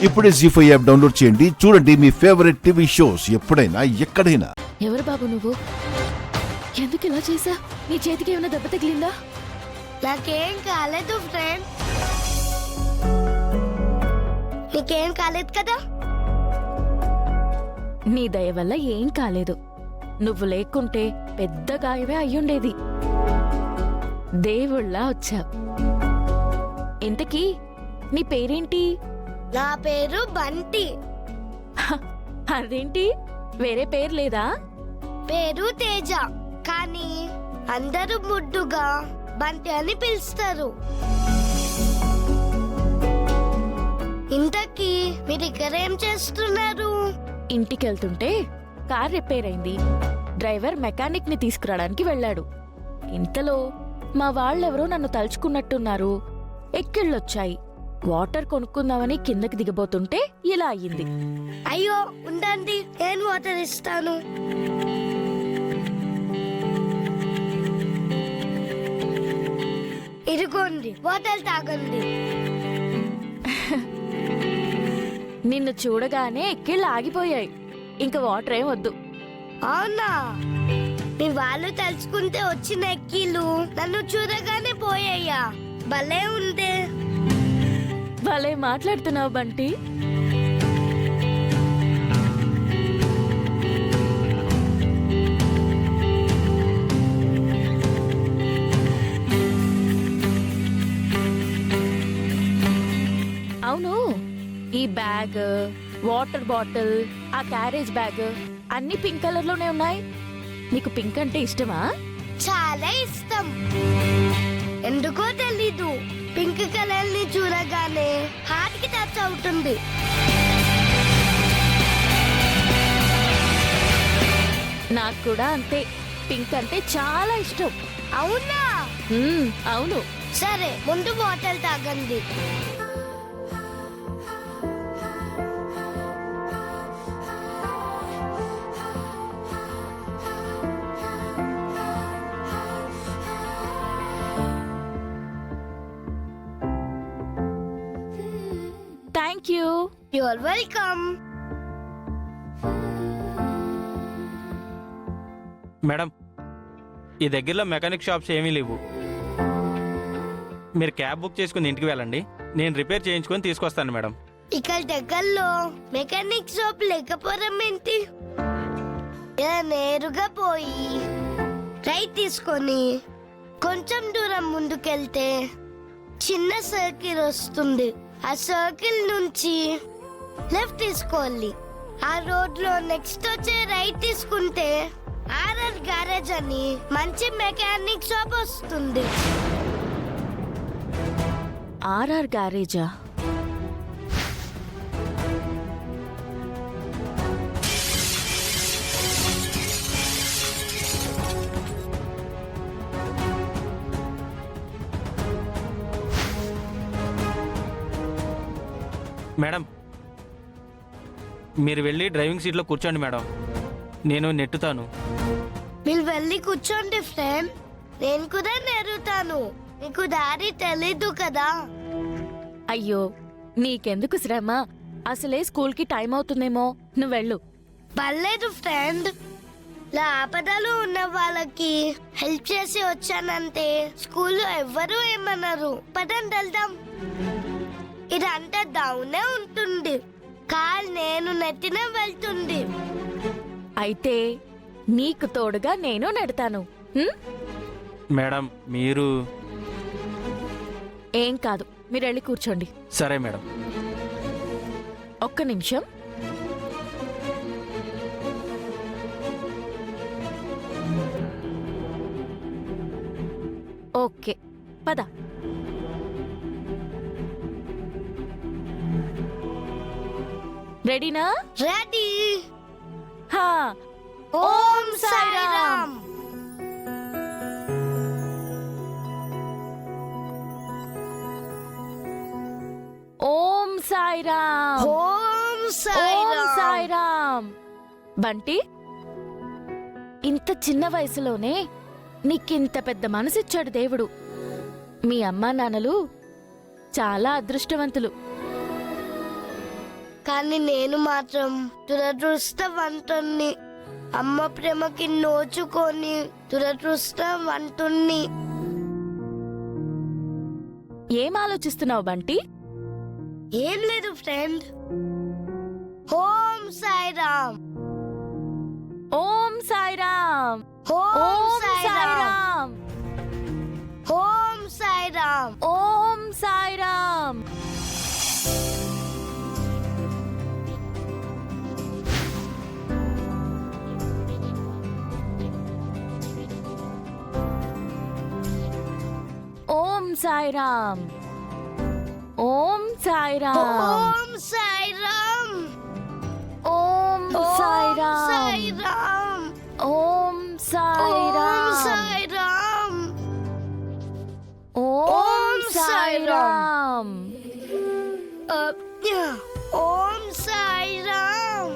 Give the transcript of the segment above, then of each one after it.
ఇప్పుడే జీ5 app download చేయండి. చూడండి మీ ఫేవరెట్ టీవీ షోస్ ఎప్పుడైనా ఎక్కడైనా. ఎవరు బాబు నువ్వు? ఎందుకు ఇలా చేసా? నీ చేతికి ఏమైనా దెబ్బ తగిలిందా? నాకేం కాలేదు ఫ్రెండ్. నీకేం కాలేదు కదా? నీ దయ వల్ల ఏం కాలేదు. నువ్వు లేకుంటే పెద్ద గాయమే అయ్యుండేది. దేవుళ్ళ వచ్చా. ఇంతకీ నీ పేరేంటి? నా పేరు బంటి. అదేంటి, వేరే పేరు లేదా? పేరు తేజ, కానీ అందరూ ముద్దుగా బంటి అని పిలుస్తారు. ఇంతకీ మీరు ఇక్కడ ఏం చేస్తున్నారు? ఇంటికెళ్తుంటే కార్ రిపేర్ అయింది. డ్రైవర్ మెకానిక్ ని తీసుకురావడానికి వెళ్ళాడు. ఇంతలో మా వాళ్ళెవరో నన్ను తలుచుకున్నట్టున్నారు. ఎక్కిళ్ళొచ్చాయి. వాటర్ కొనుక్కుందామని కిందకి దిగబోతుంటే ఇలా అయ్యింది. అయ్యో ఉండండి, నేను వాటర్ ఇస్తాను. ఇదిగోండి, వాటర్ తాగండి. నిన్ను చూడగానే ఎక్కిళ్ళు ఆగిపోయాయి. ఇంక వాటర్ ఏం వద్దు. అవునా? మీ వాళ్ళు తలుచుకుంటే వచ్చిన ఎక్కిళ్ళు నన్ను చూడగానే పోయాయా? భలే ఉందే. భలే మాట్లాడుతున్నావు బంటి. అవును, ఈ బ్యాగ్, వాటర్ బాటిల్, ఆ క్యారేజ్ బ్యాగ్ అన్ని పింక్ కలర్ లోనే ఉన్నాయి. నీకు పింక్ అంటే ఇష్టమా? చాలా ఇష్టం. ఎందుకో తెలీదు, పింక్ కలర్ ని చూడగానే హార్ట్ కి టచ్ అవుతుంది. నాకు కూడా అంతే. పింక్ అంటే చాలా ఇష్టం. అవునా? అవును. సరే, ముందు వాటర్ తాగండి. Thank you. Your welcome. Madam, ఈ దగ్గరలో మెకానిక్ షాప్స్ ఏమీ లేవు. మీరు క్యాబ్ బుక్ చేసుకుని ఇంటికి వెళ్ళండి. నేను రిపేర్ చేయించుకొని తీసుకొస్తాను మేడం. ఇక్కడ దగ్గరలో మెకానిక్ షాప్ లేకపోవడం ఏంటి? ఇలా నేరుగా పోయి రైట్ తీసుకొని కొంచెం దూరం ముందుకెళ్తే చిన్న సర్కిల్ వస్తుంది. ఆ సర్కిల్ నుంచి లెఫ్ట్ తీసుకోవాలి. ఆ రోడ్ లో నెక్స్ట్ వచ్చే రైట్ తీసుకుంటే ఆర్ఆర్ గ్యారేజ్ అని మంచి మెకానిక్ షాప్ వస్తుంది. ఆర్ఆర్ గ్యారేజా? మేడం, మీరు వెళ్ళి డ్రైవింగ్ సీట్లో కూర్చోండి మేడం. నేను నెట్టుతాను. మీరు వెళ్ళి కూర్చోండి ఫ్రెండ్, నేను కూడా నెరుతాను. నీకు దారి తెలీదు కదా. అయ్యో, నీకెందుకు శ్రమ? అసలే స్కూల్కి టైం అవుతుందేమో. నువ్వు వెళ్ళు. పర్లేదు ఫ్రెండ్, ఇలా ఆపదలు ఉన్న వాళ్ళకి హెల్ప్ చేసి వచ్చానంటే స్కూల్లో ఎవ్వరూ ఏమన్నారు. పదండి వెళ్దాం. ఇదంతా డౌనే ఉంటుంది. కాల్ నేను నెట్టిన వెళ్తుంది. అయితే నీకు తోడుగా నేను నెడతాను. మేడం, మీరు... ఏం కాదు, మీరు వెళ్ళి కూర్చోండి. సరే మేడం. ఒక్క నిమిషం. ఓకే, పద. రెడీనా? రెడీ. హా. ఓం సాయిరామ్. ఓం సాయిరామ్. ఓం ఓం సాయిరామ్. సాయిరామ్. బంటి, ఇంత చిన్న వయసులోనే నీకింత పెద్ద మనసిచ్చాడు దేవుడు. మీ అమ్మా నాన్నలు చాలా అదృష్టవంతులు. కానీ నేను మాత్రం దురదృష్టవంతుణ్ణి. అమ్మ ప్రేమకి నోచుకొని దురదృష్టవంతుణ్ణి. ఏం ఆలోచిస్తున్నావు బంటి? ఏం లేదు ఫ్రెండ్. ఓం సాయిరామ్. ఓం సాయిరామ్. ఓం ఓం సాయిరామ్. సాయిరామ్. ఓం సాయిరామ్. ఓం సాయిరామ్. ఓం సాయిరామ్. ఓం సాయిరామ్. ఓం సాయిరామ్. ఓం సాయిరామ్. సాయిరామ్. ఓం ఓం సాయిరామ్. సాయిరామ్. ఓం సాయిరామ్. ఓం సాయిరామ్.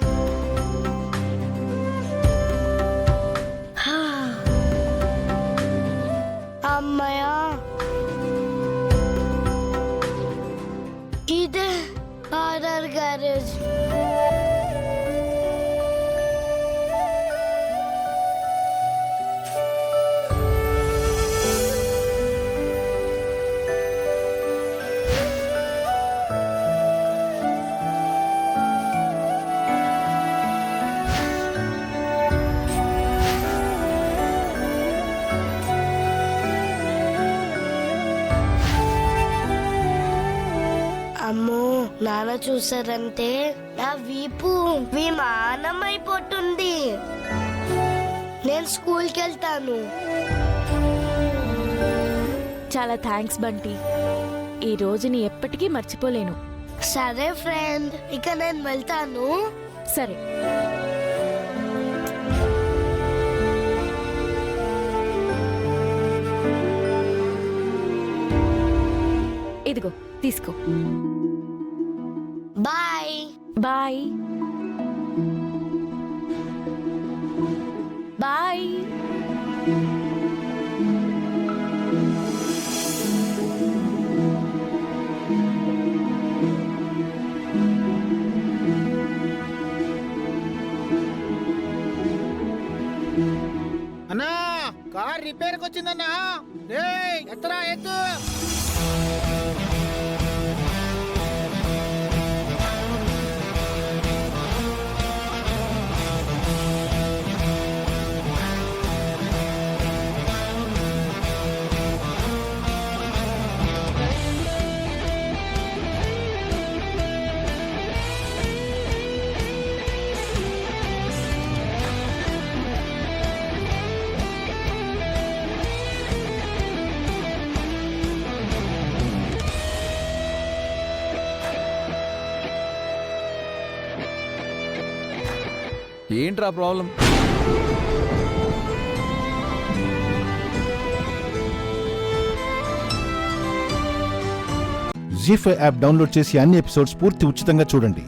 అమ్మయ్యా, ఇదే ఆర్ఆర్ గ్యారేజ్. అమ్మో, నాన్న చూసారంటే నా వీపు విమానం అయిపోతుంది. నేను స్కూల్కి వెళ్తాను. చాలా థ్యాంక్స్ బంటి. ఈ రోజుని ఎప్పటికీ మర్చిపోలేను. సరే ఫ్రెండ్, ఇక నేను వెళ్తాను. సరే. ఇదిగో తీసుకో. బాయ్. బాయ్. బాయ్. అన్నా, కార్ రిపేర్కి వచ్చిందన్నా. రేయ్, ఎత్తరా ఎత్తు. ఏంట్రా ప్రాబ్లం? జీ5 యాప్ డౌన్లోడ్ చేసి అన్ని ఎపిసోడ్స్ పూర్తి ఉచితంగా చూడండి.